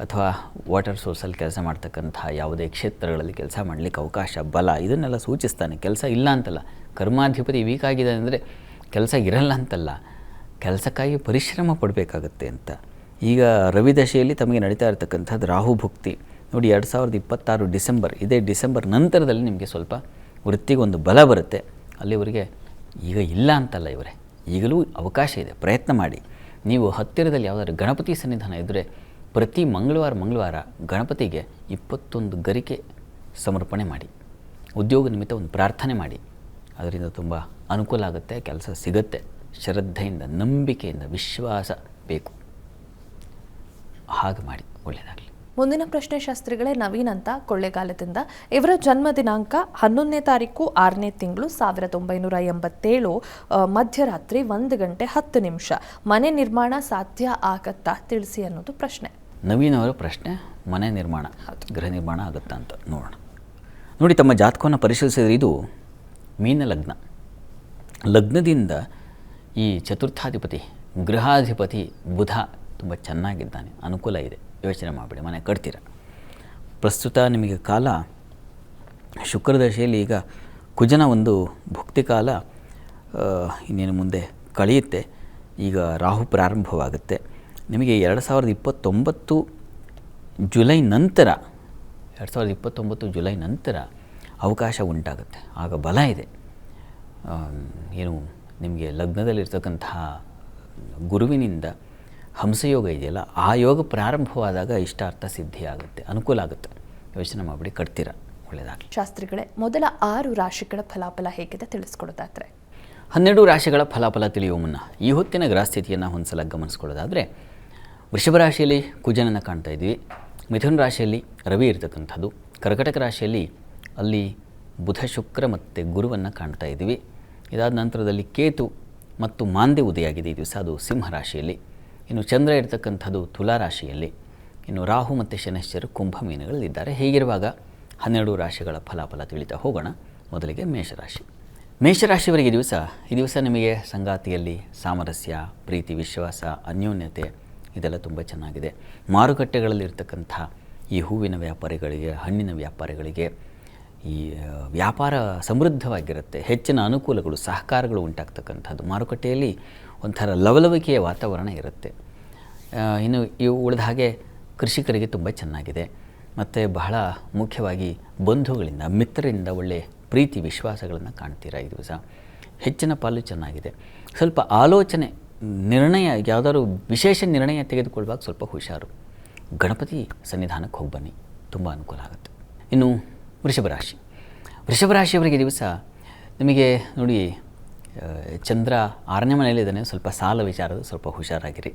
ಅಥವಾ ವಾಟರ್ ಸೋರ್ಸಲ್ಲಿ ಕೆಲಸ ಮಾಡ್ತಕ್ಕಂಥ ಯಾವುದೇ ಕ್ಷೇತ್ರಗಳಲ್ಲಿ ಕೆಲಸ ಮಾಡಲಿಕ್ಕೆ ಅವಕಾಶ, ಬಲ ಇದನ್ನೆಲ್ಲ ಸೂಚಿಸ್ತಾನೆ. ಕೆಲಸ ಇಲ್ಲ ಅಂತಲ್ಲ. ಕರ್ಮಾಧಿಪತಿ ವೀಕ್ ಆಗಿದೆ ಅಂದರೆ ಕೆಲಸ ಇರಲ್ಲ ಅಂತಲ್ಲ, ಕೆಲಸಕ್ಕಾಗಿ ಪರಿಶ್ರಮ ಪಡಬೇಕಾಗತ್ತೆ ಅಂತ. ಈಗ ರವಿ ದಶೆಯಲ್ಲಿ ತಮಗೆ ನಡೀತಾ ಇರತಕ್ಕಂಥದ್ದು ರಾಹು ಭುಕ್ತಿ. ನೋಡಿ, 2026 ಡಿಸೆಂಬರ್, ಇದೇ ಡಿಸೆಂಬರ್ ನಂತರದಲ್ಲಿ ನಿಮಗೆ ಸ್ವಲ್ಪ ವೃತ್ತಿಗೊಂದು ಬಲ ಬರುತ್ತೆ. ಅಲ್ಲಿವರೆಗೆ ಈಗ ಇಲ್ಲ ಅಂತಲ್ಲ ಇವರೇ, ಈಗಲೂ ಅವಕಾಶ ಇದೆ. ಪ್ರಯತ್ನ ಮಾಡಿ. ನೀವು ಹತ್ತಿರದಲ್ಲಿ ಯಾವುದಾದ್ರು ಗಣಪತಿ ಸನ್ನಿಧಾನ ಇದ್ದರೆ ಪ್ರತಿ ಮಂಗಳವಾರ ಗಣಪತಿಗೆ 21 ಗರಿಕೆ ಸಮರ್ಪಣೆ ಮಾಡಿ. ಉದ್ಯೋಗ ನಿಮಿತ್ತ ಒಂದು ಪ್ರಾರ್ಥನೆ ಮಾಡಿ. ಅದರಿಂದ ತುಂಬ ಅನುಕೂಲ ಆಗುತ್ತೆ, ಕೆಲಸ ಸಿಗುತ್ತೆ. ಶ್ರದ್ಧೆಯಿಂದ, ನಂಬಿಕೆಯಿಂದ, ವಿಶ್ವಾಸ ಬೇಕು. ಹಾಗೆ ಮಾಡಿ. ಒಳ್ಳೆಯದಾಗಲಿ. ಮುಂದಿನ ಪ್ರಶ್ನೆ ಶಾಸ್ತ್ರಿಗಳೇ, ನವೀನ್ ಅಂತ ಕೊಳ್ಳೇಗಾಲದಿಂದ. ಇವರ ಜನ್ಮ ದಿನಾಂಕ 11ನೇ ತಾರೀಕು 6ನೇ ತಿಂಗಳು 1987 ಮಧ್ಯರಾತ್ರಿ 1 ಗಂಟೆ 10 ನಿಮಿಷ. ಮನೆ ನಿರ್ಮಾಣ ಸಾಧ್ಯ ಆಗತ್ತಾ ತಿಳಿಸಿ ಅನ್ನೋದು ಪ್ರಶ್ನೆ. ನವೀನ್ ಅವರ ಪ್ರಶ್ನೆ, ಮನೆ ನಿರ್ಮಾಣ, ಗೃಹ ನಿರ್ಮಾಣ ಆಗುತ್ತಾ ಅಂತ ನೋಡೋಣ. ನೋಡಿ, ತಮ್ಮ ಜಾತಕವನ್ನು ಪರಿಶೀಲಿಸಿದರೆ ಇದು ಮೀನ ಲಗ್ನ. ಲಗ್ನದಿಂದ ಈ ಚತುರ್ಥಾಧಿಪತಿ ಗೃಹಾಧಿಪತಿ ಬುಧ ತುಂಬ ಚೆನ್ನಾಗಿದ್ದಾನೆ, ಅನುಕೂಲ ಇದೆ. ಯೋಚನೆ ಮಾಡಿಬಿಡಿ, ಮನೆ ಕಟ್ತೀರ. ಪ್ರಸ್ತುತ ನಿಮಗೆ ಕಾಲ ಶುಕ್ರದಶೆಯಲ್ಲಿ ಈಗ ಕುಜನ ಒಂದು ಭುಕ್ತಿ ಕಾಲ ಇನ್ನೇನು ಮುಂದೆ ಕಳೆಯುತ್ತೆ. ಈಗ ರಾಹು ಪ್ರಾರಂಭವಾಗುತ್ತೆ. ನಿಮಗೆ 2029 ಜುಲೈ ನಂತರ 2029 ಜುಲೈ ನಂತರ ಅವಕಾಶ ಉಂಟಾಗುತ್ತೆ. ಆಗ ಬಲ ಇದೆ. ಏನು ನಿಮಗೆ ಲಗ್ನದಲ್ಲಿರ್ತಕ್ಕಂತಹ ಗುರುವಿನಿಂದ ಹಂಸಯೋಗ ಇದೆಯಲ್ಲ, ಆ ಯೋಗ ಪ್ರಾರಂಭವಾದಾಗ ಇಷ್ಟಾರ್ಥ ಸಿದ್ಧಿ ಆಗುತ್ತೆ, ಅನುಕೂಲ ಆಗುತ್ತೆ. ಯೋಚನೆ ಮಾಡಿಬಿಡಿ, ಕಟ್ತೀರ. ಒಳ್ಳೆಯದಾಗಲಿ. ಶಾಸ್ತ್ರಿಗಳೇ, ಮೊದಲ 6 ರಾಶಿಗಳ ಫಲಾಫಲ ಹೇಗಿದೆ ತಿಳಿಸ್ಕೊಡೋದಾದ್ರೆ? 12 ರಾಶಿಗಳ ಫಲಾಫಲ ತಿಳಿಯುವ ಮುನ್ನ ಈ ಹೊತ್ತಿನ ಗ್ರಹಸ್ಥಿತಿಯನ್ನು ಒಂದ್ಸಲ ಗಮನಿಸ್ಕೊಳ್ಳೋದಾದರೆ, ವೃಷಭ ರಾಶಿಯಲ್ಲಿ ಕುಜನನ್ನು ಕಾಣ್ತಾ ಇದ್ವಿ. ಮಿಥುನ ರಾಶಿಯಲ್ಲಿ ರವಿ ಇರ್ತಕ್ಕಂಥದ್ದು. ಕರ್ಕಟಕ ರಾಶಿಯಲ್ಲಿ ಅಲ್ಲಿ ಬುಧ, ಶುಕ್ರ ಮತ್ತು ಗುರುವನ್ನು ಕಾಣ್ತಾ ಇದ್ದೀವಿ. ಇದಾದ ನಂತರದಲ್ಲಿ ಕೇತು ಮತ್ತು ಮಾಂದೆ ಉದಯಾಗಿದೆ ಈ ದಿವಸ, ಅದು ಸಿಂಹ ರಾಶಿಯಲ್ಲಿ. ಇನ್ನು ಚಂದ್ರ ಇರ್ತಕ್ಕಂಥದ್ದು ತುಲಾ ರಾಶಿಯಲ್ಲಿ. ಇನ್ನು ರಾಹು ಮತ್ತು ಶನೈಶ್ಚರು ಕುಂಭ ಮೀನಗಳಲ್ಲಿದ್ದಾರೆ. ಹೀಗಿರುವಾಗ 12 ರಾಶಿಗಳ ಫಲಾಫಲ ತಿಳಿತಾ ಹೋಗೋಣ. ಮೊದಲಿಗೆ ಮೇಷರಾಶಿ. ಮೇಷರಾಶಿಯವರಿಗೆ ಈ ದಿವಸ ನಿಮಗೆ ಸಂಗಾತಿಯಲ್ಲಿ ಸಾಮರಸ್ಯ, ಪ್ರೀತಿ, ವಿಶ್ವಾಸ, ಅನ್ಯೋನ್ಯತೆ ಇದೆಲ್ಲ ತುಂಬ ಚೆನ್ನಾಗಿದೆ. ಮಾರುಕಟ್ಟೆಗಳಲ್ಲಿರ್ತಕ್ಕಂಥ ಈ ಹೂವಿನ ವ್ಯಾಪಾರಿಗಳಿಗೆ, ಹಣ್ಣಿನ ವ್ಯಾಪಾರಿಗಳಿಗೆ ಈ ವ್ಯಾಪಾರ ಸಮೃದ್ಧವಾಗಿರುತ್ತೆ. ಹೆಚ್ಚಿನ ಅನುಕೂಲಗಳು, ಸಹಕಾರಗಳು ಉಂಟಾಗ್ತಕ್ಕಂಥದ್ದು. ಮಾರುಕಟ್ಟೆಯಲ್ಲಿ ಒಂಥರ ಲವಲವಿಕೆಯ ವಾತಾವರಣ ಇರುತ್ತೆ. ಇನ್ನು ಇವು ಉಳಿದ ಹಾಗೆ ಕೃಷಿಕರಿಗೆ ತುಂಬ ಚೆನ್ನಾಗಿದೆ. ಮತ್ತು ಬಹಳ ಮುಖ್ಯವಾಗಿ ಬಂಧುಗಳಿಂದ, ಮಿತ್ರರಿಂದ ಒಳ್ಳೆಯ ಪ್ರೀತಿ, ವಿಶ್ವಾಸಗಳನ್ನು ಕಾಣ್ತೀರಾ ಈ ದಿವಸ. ಹೆಚ್ಚಿನ ಪಾಲು ಚೆನ್ನಾಗಿದೆ. ಸ್ವಲ್ಪ ಆಲೋಚನೆ, ನಿರ್ಣಯ, ಯಾವುದಾದ್ರು ವಿಶೇಷ ನಿರ್ಣಯ ತೆಗೆದುಕೊಳ್ಳುವಾಗ ಸ್ವಲ್ಪ ಹುಷಾರು. ಗಣಪತಿ ಸನ್ನಿಧಾನಕ್ಕೆ ಹೋಗಿ ಬನ್ನಿ, ತುಂಬ ಅನುಕೂಲ ಆಗುತ್ತೆ. ಇನ್ನು ವೃಷಭ ರಾಶಿಯವರಿಗೆ ದಿವಸ ನಿಮಗೆ ನೋಡಿ, ಚಂದ್ರ 6ನೇ ಮನೆಯಲ್ಲಿದ್ದಾನೆ. ಸ್ವಲ್ಪ ಸಾಲ ವಿಚಾರದ ಸ್ವಲ್ಪ ಹುಷಾರಾಗಿರಿ.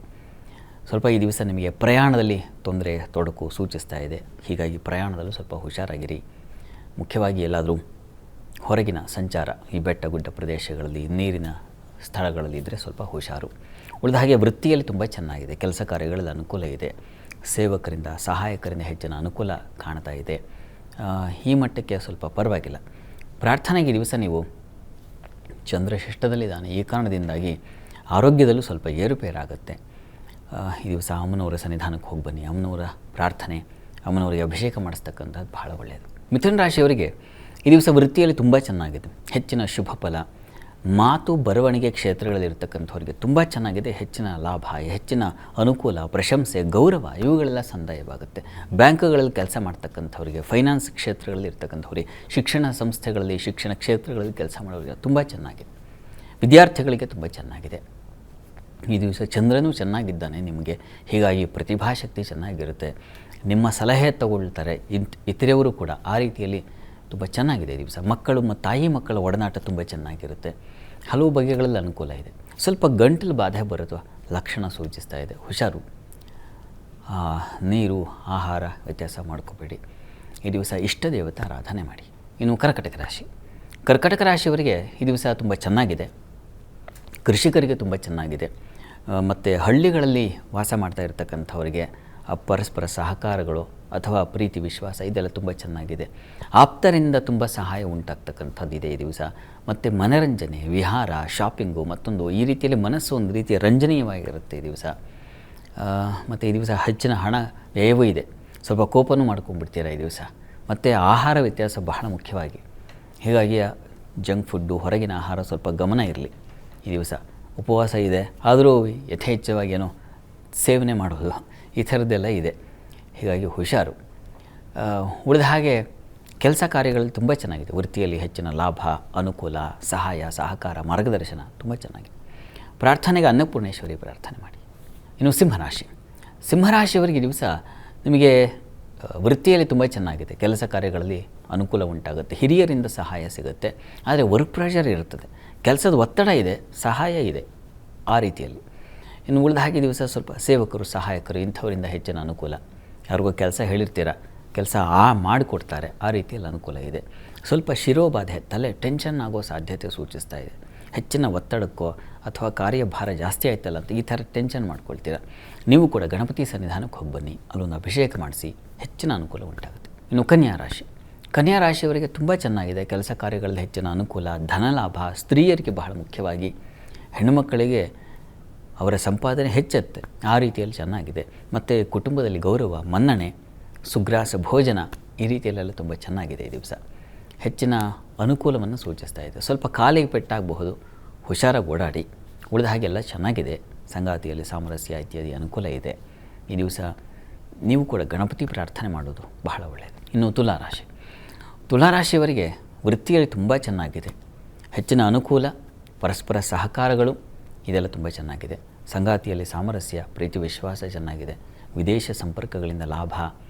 ಸ್ವಲ್ಪ ಈ ದಿವಸ ನಿಮಗೆ ಪ್ರಯಾಣದಲ್ಲಿ ತೊಂದರೆ, ತೊಡಕು ಸೂಚಿಸ್ತಾ ಇದೆ. ಹೀಗಾಗಿ ಪ್ರಯಾಣದಲ್ಲೂ ಸ್ವಲ್ಪ ಹುಷಾರಾಗಿರಿ. ಮುಖ್ಯವಾಗಿ ಎಲ್ಲಾದರೂ ಹೊರಗಿನ ಸಂಚಾರ, ಈ ಬೆಟ್ಟ ಗುಡ್ಡ ಪ್ರದೇಶಗಳಲ್ಲಿ ನೀರಿನ ಸ್ಥಳಗಳಲ್ಲಿದ್ದರೆ ಸ್ವಲ್ಪ ಹುಷಾರು. ಉಳಿದ ಹಾಗೆ ವೃತ್ತಿಯಲ್ಲಿ ತುಂಬ ಚೆನ್ನಾಗಿದೆ, ಕೆಲಸ ಕಾರ್ಯಗಳಲ್ಲಿ ಅನುಕೂಲ ಇದೆ, ಸೇವಕರಿಂದ ಸಹಾಯಕರಿಂದ ಹೆಚ್ಚಿನ ಅನುಕೂಲ ಕಾಣ್ತಾ ಇದೆ. ಈ ಮಟ್ಟಕ್ಕೆ ಸ್ವಲ್ಪ ಪರವಾಗಿಲ್ಲ. ಪ್ರಾರ್ಥನೆಗೆ ಈ ದಿವಸ ನೀವು ಚಂದ್ರಶಿಷ್ಟದಲ್ಲಿದ್ದಾನೆ, ಈ ಕಾರಣದಿಂದಾಗಿ ಆರೋಗ್ಯದಲ್ಲೂ ಸ್ವಲ್ಪ ಏರುಪೇರಾಗುತ್ತೆ. ಈ ದಿವಸ ಅಮ್ಮನವರ ಸನ್ನಿಧಾನಕ್ಕೆ ಹೋಗಿ ಬನ್ನಿ. ಅಮ್ಮನವರ ಪ್ರಾರ್ಥನೆ, ಅಮ್ಮನವರಿಗೆ ಅಭಿಷೇಕ ಮಾಡಿಸ್ತಕ್ಕಂಥದ್ದು ಬಹಳ ಒಳ್ಳೆಯದು. ಮಿಥುನ ರಾಶಿಯವರಿಗೆ ಈ ದಿವಸ ವೃತ್ತಿಯಲ್ಲಿ ತುಂಬ ಚೆನ್ನಾಗಿದೆ, ಹೆಚ್ಚಿನ ಶುಭ ಫಲ, ಮಾತು ಬರವಣಿಗೆ ಕ್ಷೇತ್ರಗಳಲ್ಲಿರ್ತಕ್ಕಂಥವ್ರಿಗೆ ತುಂಬ ಚೆನ್ನಾಗಿದೆ. ಹೆಚ್ಚಿನ ಲಾಭ, ಹೆಚ್ಚಿನ ಅನುಕೂಲ, ಪ್ರಶಂಸೆ, ಗೌರವ ಇವುಗಳೆಲ್ಲ ಸಂದಾಯವಾಗುತ್ತೆ. ಬ್ಯಾಂಕ್ಗಳಲ್ಲಿ ಕೆಲಸ ಮಾಡ್ತಕ್ಕಂಥವ್ರಿಗೆ, ಫೈನಾನ್ಸ್ ಕ್ಷೇತ್ರಗಳಲ್ಲಿ ಇರ್ತಕ್ಕಂಥವ್ರಿಗೆ, ಶಿಕ್ಷಣ ಸಂಸ್ಥೆಗಳಲ್ಲಿ, ಶಿಕ್ಷಣ ಕ್ಷೇತ್ರಗಳಲ್ಲಿ ಕೆಲಸ ಮಾಡೋರಿಗೆ ತುಂಬ ಚೆನ್ನಾಗಿದೆ. ವಿದ್ಯಾರ್ಥಿಗಳಿಗೆ ತುಂಬ ಚೆನ್ನಾಗಿದೆ. ಈ ದಿವಸ ಚಂದ್ರನೂ ಚೆನ್ನಾಗಿದ್ದಾನೆ ನಿಮಗೆ, ಹೀಗಾಗಿ ಪ್ರತಿಭಾಶಕ್ತಿ ಚೆನ್ನಾಗಿರುತ್ತೆ. ನಿಮ್ಮ ಸಲಹೆ ತಗೊಳ್ತಾರೆ ಇತರೆಯವರು ಕೂಡ, ಆ ರೀತಿಯಲ್ಲಿ ತುಂಬ ಚೆನ್ನಾಗಿದೆ ಈ ದಿವಸ. ಮಕ್ಕಳು ಮತ್ತು ತಾಯಿ ಮಕ್ಕಳ ಒಡನಾಟ ತುಂಬ ಚೆನ್ನಾಗಿರುತ್ತೆ. ಹಲವು ಬಗೆಗಳಲ್ಲಿ ಅನುಕೂಲ ಇದೆ. ಸ್ವಲ್ಪ ಗಂಟಲು ಬಾಧೆ ಬರುವ ಲಕ್ಷಣ ಸೂಚಿಸ್ತಾ ಇದೆ, ಹುಷಾರು. ನೀರು ಆಹಾರ ವ್ಯತ್ಯಾಸ ಮಾಡ್ಕೋಬೇಡಿ. ಈ ದಿವಸ ಇಷ್ಟ ದೇವತೆ ಆರಾಧನೆ ಮಾಡಿ. ಇನ್ನು ಕರ್ಕಟಕ ರಾಶಿ, ಕರ್ಕಟಕ ರಾಶಿಯವರಿಗೆ ಈ ದಿವಸ ತುಂಬ ಚೆನ್ನಾಗಿದೆ. ಕೃಷಿಕರಿಗೆ ತುಂಬ ಚೆನ್ನಾಗಿದೆ. ಮತ್ತು ಹಳ್ಳಿಗಳಲ್ಲಿ ವಾಸ ಮಾಡ್ತಾ ಇರ್ತಕ್ಕಂಥವರಿಗೆ ಪರಸ್ಪರ ಸಹಕಾರಗಳು ಅಥವಾ ಪ್ರೀತಿ ವಿಶ್ವಾಸ ಇದೆಲ್ಲ ತುಂಬ ಚೆನ್ನಾಗಿದೆ. ಆಪ್ತರಿಂದ ತುಂಬ ಸಹಾಯ ಉಂಟಾಗ್ತಕ್ಕಂಥದ್ದಿದೆ ಈ ದಿವಸ. ಮತ್ತು ಮನರಂಜನೆ, ವಿಹಾರ, ಶಾಪಿಂಗು, ಮತ್ತೊಂದು ಈ ರೀತಿಯಲ್ಲಿ ಮನಸ್ಸು ಒಂದು ರೀತಿಯ ರಂಜನೀಯವಾಗಿರುತ್ತೆ ಈ ದಿವಸ. ಮತ್ತು ಈ ದಿವಸ ಹೆಚ್ಚಿನ ಹಣ ವ್ಯಯವೂ ಇದೆ. ಸ್ವಲ್ಪ ಕೋಪನೂ ಮಾಡ್ಕೊಂಡ್ಬಿಡ್ತೀರ ಈ ದಿವಸ. ಮತ್ತು ಆಹಾರ ವ್ಯತ್ಯಾಸ ಬಹಳ ಮುಖ್ಯವಾಗಿ, ಹೀಗಾಗಿ ಜಂಕ್ ಫುಡ್ಡು, ಹೊರಗಿನ ಆಹಾರ ಸ್ವಲ್ಪ ಗಮನ ಇರಲಿ ಈ ದಿವಸ. ಉಪವಾಸ ಇದೆ, ಆದರೂ ಯಥೇಚ್ಛವಾಗಿ ಏನೋ ಸೇವನೆ ಮಾಡೋದು ಈ ಥರದ್ದೆಲ್ಲ ಇದೆ, ಹೀಗಾಗಿ ಹುಷಾರು. ಉಳಿದ ಹಾಗೆ ಕೆಲಸ ಕಾರ್ಯಗಳಲ್ಲಿ ತುಂಬ ಚೆನ್ನಾಗಿದೆ. ವೃತ್ತಿಯಲ್ಲಿ ಹೆಚ್ಚಿನ ಲಾಭ, ಅನುಕೂಲ, ಸಹಾಯ, ಸಹಕಾರ, ಮಾರ್ಗದರ್ಶನ ತುಂಬ ಚೆನ್ನಾಗಿದೆ. ಪ್ರಾರ್ಥನೆಗೆ ಅನ್ನಪೂರ್ಣೇಶ್ವರಿ ಪ್ರಾರ್ಥನೆ ಮಾಡಿ. ಇನ್ನು ಸಿಂಹರಾಶಿ, ಸಿಂಹರಾಶಿಯವರಿಗೆ ಈ ದಿವಸ ನಿಮಗೆ ವೃತ್ತಿಯಲ್ಲಿ ತುಂಬ ಚೆನ್ನಾಗಿದೆ. ಕೆಲಸ ಕಾರ್ಯಗಳಲ್ಲಿ ಅನುಕೂಲ ಉಂಟಾಗುತ್ತೆ, ಹಿರಿಯರಿಂದ ಸಹಾಯ ಸಿಗುತ್ತೆ. ಆದರೆ ವರ್ಕ್ ಪ್ರೆಷರ್ ಇರ್ತದೆ, ಕೆಲಸದ ಒತ್ತಡ ಇದೆ, ಸಹಾಯ ಇದೆ, ಆ ರೀತಿಯಲ್ಲಿ. ಇನ್ನು ಉಳಿದ ಹಾಗೆ ದಿವಸ ಸ್ವಲ್ಪ ಸೇವಕರು, ಸಹಾಯಕರು ಇಂಥವರಿಂದ ಹೆಚ್ಚಿನ ಅನುಕೂಲ. ಯಾರಿಗೋ ಕೆಲಸ ಹೇಳಿರ್ತೀರ, ಕೆಲಸ ಮಾಡಿಕೊಡ್ತಾರೆ, ಆ ರೀತಿಯಲ್ಲಿ ಅನುಕೂಲ ಇದೆ. ಸ್ವಲ್ಪ ಶಿರೋಬಾಧೆ, ತಲೆ ಟೆನ್ಷನ್ ಆಗೋ ಸಾಧ್ಯತೆ ಸೂಚಿಸ್ತಾ ಇದೆ. ಹೆಚ್ಚಿನ ಒತ್ತಡಕ್ಕೋ ಅಥವಾ ಕಾರ್ಯಭಾರ ಜಾಸ್ತಿ ಆಯ್ತಲ್ಲ ಅಂತ ಈ ಥರ ಟೆನ್ಷನ್ ಮಾಡ್ಕೊಳ್ತೀರ. ನೀವು ಕೂಡ ಗಣಪತಿ ಸನ್ನಿಧಾನಕ್ಕೆ ಹೋಗಿ ಬನ್ನಿ, ಅಲ್ಲೊಂದು ಅಭಿಷೇಕ ಮಾಡಿಸಿ, ಹೆಚ್ಚಿನ ಅನುಕೂಲ ಉಂಟಾಗುತ್ತೆ. ಇನ್ನು ಕನ್ಯಾ ರಾಶಿ, ಕನ್ಯಾ ರಾಶಿಯವರಿಗೆ ತುಂಬ ಚೆನ್ನಾಗಿದೆ. ಕೆಲಸ ಕಾರ್ಯಗಳಲ್ಲಿ ಹೆಚ್ಚಿನ ಅನುಕೂಲ, ಧನಲಾಭ, ಸ್ತ್ರೀಯರಿಗೆ ಬಹಳ ಮುಖ್ಯವಾಗಿ, ಹೆಣ್ಣುಮಕ್ಕಳಿಗೆ ಅವರ ಸಂಪಾದನೆ ಹೆಚ್ಚುತ್ತೆ, ಆ ರೀತಿಯಲ್ಲಿ ಚೆನ್ನಾಗಿದೆ. ಮತ್ತು ಕುಟುಂಬದಲ್ಲಿ ಗೌರವ, ಮನ್ನಣೆ, ಸುಗ್ರಾಸ ಭೋಜನ ಈ ರೀತಿಯಲ್ಲೆಲ್ಲ ತುಂಬ ಚೆನ್ನಾಗಿದೆ ಈ ದಿವಸ. ಹೆಚ್ಚಿನ ಅನುಕೂಲವನ್ನು ಸೂಚಿಸ್ತಾ ಇದೆ. ಸ್ವಲ್ಪ ಕಾಲಿಗೆ ಪೆಟ್ಟಾಗಬಹುದು, ಹುಷಾರಾಗಿ ಓಡಾಡಿ. ಉಳಿದ ಹಾಗೆಲ್ಲ ಚೆನ್ನಾಗಿದೆ. ಸಂಗಾತಿಯಲ್ಲಿ ಸಾಮರಸ್ಯ ಇತ್ಯಾದಿ ಅನುಕೂಲ ಇದೆ ಈ ದಿವಸ. ನೀವು ಕೂಡ ಗಣಪತಿ ಪ್ರಾರ್ಥನೆ ಮಾಡೋದು ಬಹಳ ಒಳ್ಳೆಯದು. ಇನ್ನು ತುಲಾರಾಶಿ, ತುಲಾರಾಶಿಯವರಿಗೆ ವೃತ್ತಿಯಲ್ಲಿ ತುಂಬ ಚೆನ್ನಾಗಿದೆ. ಹೆಚ್ಚಿನ ಅನುಕೂಲ, ಪರಸ್ಪರ ಸಹಕಾರಗಳು ಇದೆಲ್ಲ ತುಂಬ ಚೆನ್ನಾಗಿದೆ. ಸಂಗಾತಿಯಲ್ಲಿ ಸಾಮರಸ್ಯ, ಪ್ರೀತಿ ವಿಶ್ವಾಸ ಚೆನ್ನಾಗಿದೆ. ವಿದೇಶ ಸಂಪರ್ಕಗಳಿಂದ ಲಾಭ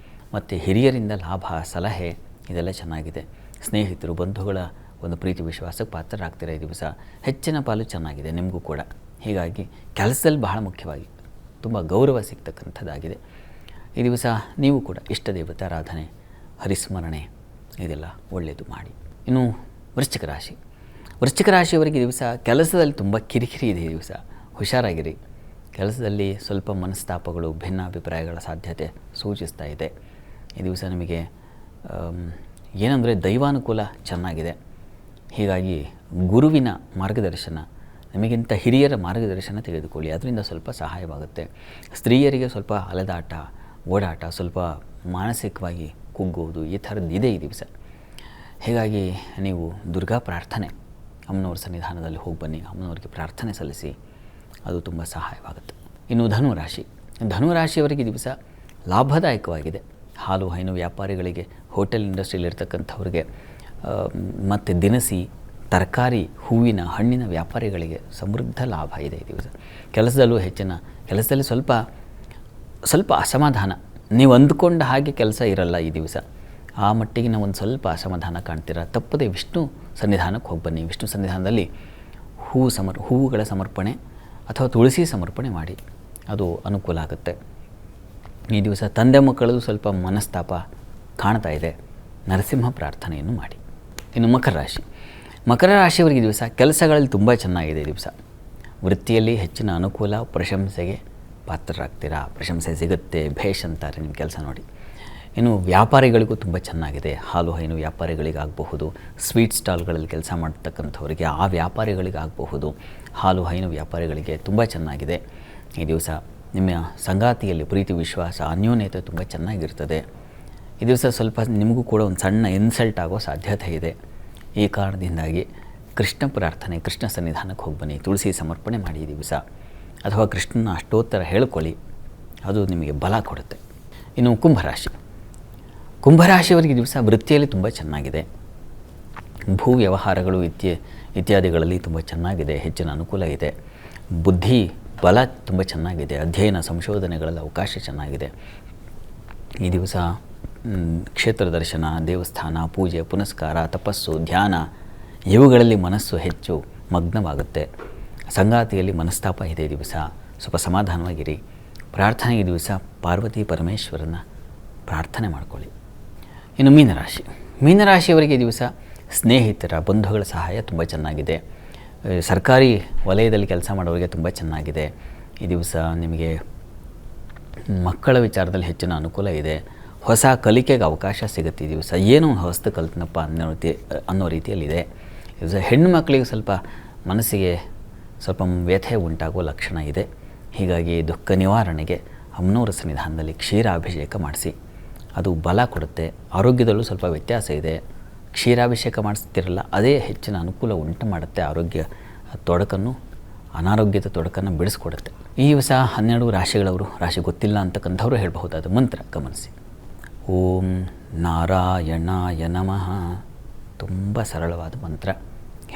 ಮತ್ತು ಹಿರಿಯರಿಂದ ಲಾಭ, ಸಲಹೆ ಇದೆಲ್ಲ ಚೆನ್ನಾಗಿದೆ. ಸ್ನೇಹಿತರು, ಬಂಧುಗಳ ಒಂದು ಪ್ರೀತಿ ವಿಶ್ವಾಸಕ್ಕೆ ಪಾತ್ರರಾಗ್ತೀರ ಈ ದಿವಸ. ಹೆಚ್ಚಿನ ಪಾಲು ಚೆನ್ನಾಗಿದೆ ನಿಮಗೂ ಕೂಡ. ಹೀಗಾಗಿ ಕೆಲಸದಲ್ಲಿ ಬಹಳ ಮುಖ್ಯವಾಗಿ ತುಂಬ ಗೌರವ ಸಿಗ್ತಕ್ಕಂಥದ್ದಾಗಿದೆ ಈ ದಿವಸ. ನೀವು ಕೂಡ ಇಷ್ಟ ದೇವತೆ ಆರಾಧನೆ, ಹರಿಸ್ಮರಣೆ ಇದೆಲ್ಲ ಒಳ್ಳೆಯದು ಮಾಡಿ. ಇನ್ನು ವೃಶ್ಚಿಕ ರಾಶಿ, ವೃಶ್ಚಿಕ ರಾಶಿಯವರಿಗೆ ಈ ದಿವಸ ಕೆಲಸದಲ್ಲಿ ತುಂಬ ಕಿರಿಕಿರಿ ಇದೆ ಈ ದಿವಸ. ಹುಷಾರಾಗಿರಿ. ಕೆಲಸದಲ್ಲಿ ಸ್ವಲ್ಪ ಮನಸ್ತಾಪಗಳು, ಭಿನ್ನಾಭಿಪ್ರಾಯಗಳ ಸಾಧ್ಯತೆ ಸೂಚಿಸ್ತಾ ಇದೆ ಈ ದಿವಸ. ನಿಮಗೆ ಏನಂದರೆ ದೈವಾನುಕೂಲ ಚೆನ್ನಾಗಿದೆ. ಹೀಗಾಗಿ ಗುರುವಿನ ಮಾರ್ಗದರ್ಶನ, ನಿಮಗಿಂತ ಹಿರಿಯರ ಮಾರ್ಗದರ್ಶನ ತೆಗೆದುಕೊಳ್ಳಿ, ಅದರಿಂದ ಸ್ವಲ್ಪ ಸಹಾಯವಾಗುತ್ತೆ. ಸ್ತ್ರೀಯರಿಗೆ ಸ್ವಲ್ಪ ಅಲೆದಾಟ, ಓಡಾಟ, ಸ್ವಲ್ಪ ಮಾನಸಿಕವಾಗಿ ಕುಗ್ಗುವುದು ಈ ಥರದ್ದು ಇದೆ ಈ ದಿವಸ. ಹೀಗಾಗಿ ನೀವು ದುರ್ಗಾ ಪ್ರಾರ್ಥನೆ, ಅಮ್ಮನವ್ರ ಸನ್ನಿಧಾನದಲ್ಲಿ ಹೋಗಿ ಬನ್ನಿ, ಅಮ್ಮನವ್ರಿಗೆ ಪ್ರಾರ್ಥನೆ ಸಲ್ಲಿಸಿ, ಅದು ತುಂಬ ಸಹಾಯವಾಗುತ್ತೆ. ಇನ್ನು ಧನುರಾಶಿ, ಧನುರಾಶಿಯವರಿಗೆ ಈ ದಿವಸ ಲಾಭದಾಯಕವಾಗಿದೆ. ಹಾಲು ಹೈನು ವ್ಯಾಪಾರಿಗಳಿಗೆ, ಹೋಟೆಲ್ ಇಂಡಸ್ಟ್ರಿಯಲ್ಲಿರ್ತಕ್ಕಂಥವ್ರಿಗೆ, ಮತ್ತು ದಿನಸಿ, ತರಕಾರಿ, ಹೂವಿನ, ಹಣ್ಣಿನ ವ್ಯಾಪಾರಿಗಳಿಗೆ ಸಮೃದ್ಧ ಲಾಭ ಇದೆ ಈ ದಿವಸ. ಕೆಲಸದಲ್ಲೂ ಹೆಚ್ಚಿನ, ಕೆಲಸದಲ್ಲಿ ಸ್ವಲ್ಪ ಅಸಮಾಧಾನ, ನೀವು ಅಂದುಕೊಂಡ ಹಾಗೆ ಕೆಲಸ ಇರಲ್ಲ ಈ ದಿವಸ. ಆ ಮಟ್ಟಿಗೆ ನಾವು ಒಂದು ಸ್ವಲ್ಪ ಅಸಮಾಧಾನ ಕಾಣ್ತೀರ. ತಪ್ಪದೆ ವಿಷ್ಣು ಸನ್ನಿಧಾನಕ್ಕೆ ಹೋಗಿ ಬನ್ನಿ. ವಿಷ್ಣು ಸನ್ನಿಧಾನದಲ್ಲಿ ಹೂವುಗಳ ಸಮರ್ಪಣೆ ಅಥವಾ ತುಳಸಿ ಸಮರ್ಪಣೆ ಮಾಡಿ, ಅದು ಅನುಕೂಲ ಆಗುತ್ತೆ ಈ ದಿವಸ. ತಂದೆ ಮಕ್ಕಳದು ಸ್ವಲ್ಪ ಮನಸ್ತಾಪ ಕಾಣ್ತಾ ಇದೆ, ನರಸಿಂಹ ಪ್ರಾರ್ಥನೆಯನ್ನು ಮಾಡಿ. ಇನ್ನು ಮಕರ ರಾಶಿ, ಮಕರ ರಾಶಿಯವರಿಗೆ ಈ ದಿವಸ ಕೆಲಸಗಳಲ್ಲಿ ತುಂಬ ಚೆನ್ನಾಗಿದೆ ಈ ದಿವಸ. ವೃತ್ತಿಯಲ್ಲಿ ಹೆಚ್ಚಿನ ಅನುಕೂಲ, ಪ್ರಶಂಸೆಗೆ ಪಾತ್ರರಾಗ್ತೀರಾ. ಪ್ರಶಂಸೆ ಸಿಗುತ್ತೆ, ಭೇಷ್ ಅಂತಾರೆ ನಿಮ್ಮ ಕೆಲಸ ನೋಡಿ. ಇನ್ನು ವ್ಯಾಪಾರಿಗಳಿಗೂ ತುಂಬ ಚೆನ್ನಾಗಿದೆ. ಹಾಲು ಹೈನು ವ್ಯಾಪಾರಿಗಳಿಗಾಗಬಹುದು, ಸ್ವೀಟ್ ಸ್ಟಾಲ್ಗಳಲ್ಲಿ ಕೆಲಸ ಮಾಡ್ತಕ್ಕಂಥವರಿಗೆ, ಆ ವ್ಯಾಪಾರಿಗಳಿಗಾಗಬಹುದು, ಹಾಲು ಹೈನು ವ್ಯಾಪಾರಿಗಳಿಗೆ ತುಂಬ ಚೆನ್ನಾಗಿದೆ. ಈ ದಿವಸ ನಿಮ್ಮ ಸಂಗಾತಿಯಲ್ಲಿ ಪ್ರೀತಿ, ವಿಶ್ವಾಸ, ಅನ್ಯೋನ್ಯತೆ ತುಂಬ ಚೆನ್ನಾಗಿರ್ತದೆ. ಈ ದಿವಸ ಸ್ವಲ್ಪ ನಿಮಗೂ ಕೂಡ ಒಂದು ಸಣ್ಣ ಇನ್ಸಲ್ಟ್ ಆಗೋ ಸಾಧ್ಯತೆ ಇದೆ. ಈ ಕಾರಣದಿಂದಾಗಿ ಕೃಷ್ಣ ಪ್ರಾರ್ಥನೆ, ಕೃಷ್ಣ ಸನ್ನಿಧಾನಕ್ಕೆ ಹೋಗಿ ಬನ್ನಿ, ತುಳಸಿ ಸಮರ್ಪಣೆ ಮಾಡಿ ಈ ದಿವಸ, ಅಥವಾ ಕೃಷ್ಣನ ಅಷ್ಟೋತ್ತರ ಹೇಳ್ಕೊಳ್ಳಿ, ಅದು ನಿಮಗೆ ಬಲ ಕೊಡುತ್ತೆ. ಇನ್ನು ಕುಂಭರಾಶಿಯವರಿಗೆ ದಿವಸ ವೃತ್ತಿಯಲ್ಲಿ ತುಂಬ ಚೆನ್ನಾಗಿದೆ. ಭೂ ವ್ಯವಹಾರಗಳು ಇತ್ಯಾದಿಗಳಲ್ಲಿ ತುಂಬ ಚೆನ್ನಾಗಿದೆ, ಹೆಚ್ಚಿನ ಅನುಕೂಲ ಇದೆ. ಬುದ್ಧಿ ಬಲ ತುಂಬ ಚೆನ್ನಾಗಿದೆ. ಅಧ್ಯಯನ ಸಂಶೋಧನೆಗಳಲ್ಲಿ ಅವಕಾಶ ಚೆನ್ನಾಗಿದೆ. ಈ ದಿವಸ ಕ್ಷೇತ್ರ ದರ್ಶನ, ದೇವಸ್ಥಾನ, ಪೂಜೆ, ಪುನಸ್ಕಾರ, ತಪಸ್ಸು, ಧ್ಯಾನ ಇವುಗಳಲ್ಲಿ ಮನಸ್ಸು ಹೆಚ್ಚು ಮಗ್ನವಾಗುತ್ತೆ. ಸಂಗಾತಿಯಲ್ಲಿ ಮನಸ್ತಾಪ ಇದೆ. ಈ ದಿವಸ ಸ್ವಲ್ಪ ಸಮಾಧಾನವಾಗಿರಿ. ಪ್ರಾರ್ಥನೆ ಈ ದಿವಸ ಪಾರ್ವತಿ ಪರಮೇಶ್ವರನ ಪ್ರಾರ್ಥನೆ ಮಾಡಿಕೊಳ್ಳಿ. ಇನ್ನು ಮೀನರಾಶಿಯವರಿಗೆ ಈ ದಿವಸ ಸ್ನೇಹಿತರ, ಬಂಧುಗಳ ಸಹಾಯ ತುಂಬ ಚೆನ್ನಾಗಿದೆ. ಸರ್ಕಾರಿ ವಲಯದಲ್ಲಿ ಕೆಲಸ ಮಾಡೋರಿಗೆ ತುಂಬ ಚೆನ್ನಾಗಿದೆ. ಈ ದಿವಸ ನಿಮಗೆ ಮಕ್ಕಳ ವಿಚಾರದಲ್ಲಿ ಹೆಚ್ಚಿನ ಅನುಕೂಲ ಇದೆ. ಹೊಸ ಕಲಿಕೆಗೆ ಅವಕಾಶ ಸಿಗುತ್ತೆ. ಈ ದಿವಸ ಏನೋ ಹೊಸದು ಕಲ್ತನಪ್ಪ ಅನ್ನೋ ರೀತಿಯಲ್ಲಿದೆ. ಈ ದಿವಸ ಹೆಣ್ಣು ಮಕ್ಕಳಿಗೆ ಸ್ವಲ್ಪ ಮನಸ್ಸಿಗೆ ಸ್ವಲ್ಪ ವ್ಯಥೆ ಉಂಟಾಗುವ ಲಕ್ಷಣ ಇದೆ. ಹೀಗಾಗಿ ದುಃಖ ನಿವಾರಣೆಗೆ ಅಮ್ಮನವರ ಸನ್ನಿಧಾನದಲ್ಲಿ ಕ್ಷೀರಾಭಿಷೇಕ ಮಾಡಿಸಿ, ಅದು ಬಲ ಕೊಡುತ್ತೆ. ಆರೋಗ್ಯದಲ್ಲೂ ಸ್ವಲ್ಪ ವ್ಯತ್ಯಾಸ ಇದೆ. ಕ್ಷೀರಾಭಿಷೇಕ ಮಾಡಿಸ್ತಿರಲ್ಲ, ಅದೇ ಹೆಚ್ಚಿನ ಅನುಕೂಲ ಉಂಟು ಮಾಡುತ್ತೆ. ಅನಾರೋಗ್ಯದ ತೊಡಕನ್ನು ಬಿಡಿಸ್ಕೊಡುತ್ತೆ. ಈ ದಿವಸ 12 ರಾಶಿಗಳವರು, ರಾಶಿ ಗೊತ್ತಿಲ್ಲ ಅಂತಕ್ಕಂಥವ್ರು ಹೇಳಬಹುದಾದ ಮಂತ್ರ ಗಮನಿಸಿ. ಓಂ ನಾರಾಯಣಾಯ ನಮಃ. ತುಂಬ ಸರಳವಾದ ಮಂತ್ರ,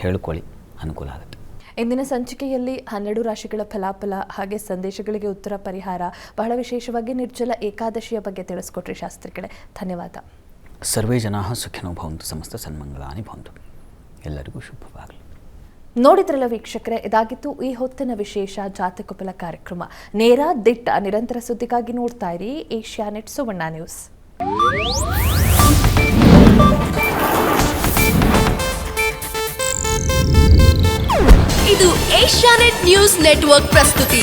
ಹೇಳ್ಕೊಳ್ಳಿ, ಅನುಕೂಲ ಆಗುತ್ತೆ. ಇಂದಿನ ಸಂಚಿಕೆಯಲ್ಲಿ 12 ರಾಶಿಗಳ ಫಲಾಫಲ ಹಾಗೆ ಸಂದೇಶಗಳಿಗೆ ಉತ್ತರ, ಪರಿಹಾರ, ಬಹಳ ವಿಶೇಷವಾಗಿ ನಿರ್ಜಲ ಏಕಾದಶಿಯ ಬಗ್ಗೆ ತಿಳಿಸ್ಕೊಟ್ರಿ ಶಾಸ್ತ್ರಿಗಳೇ. ಧನ್ಯವಾದ. ಸರ್ವೇ ಜನಾಃ ಸುಖಿನೋ ಭವಂತು, ಸಮಸ್ತ ಸನ್ಮಂಗಳಾನಿ ಭವಂತು. ಎಲ್ಲರಿಗೂ ಶುಭವಾಗಲಿ. ನೋಡಿದ್ರಲ್ಲ ವೀಕ್ಷಕರೇ, ಇದಾಗಿತ್ತು ಈ ಹೊತ್ತಿನ ವಿಶೇಷ ಜಾತಕಫಲ ಕಾರ್ಯಕ್ರಮ. ನೇರ, ದಿಟ್ಟ, ನಿರಂತರ ಸುದ್ದಿಗಾಗಿ ನೋಡ್ತಾ ಇರಿ ಏಷ್ಯಾನೆಟ್ ಸುವರ್ಣ ನ್ಯೂಸ್. ಇದು ಏಷ್ಯಾನೆಟ್ ನ್ಯೂಸ್ ನೆಟ್ವರ್ಕ್ ಪ್ರಸ್ತುತಿ.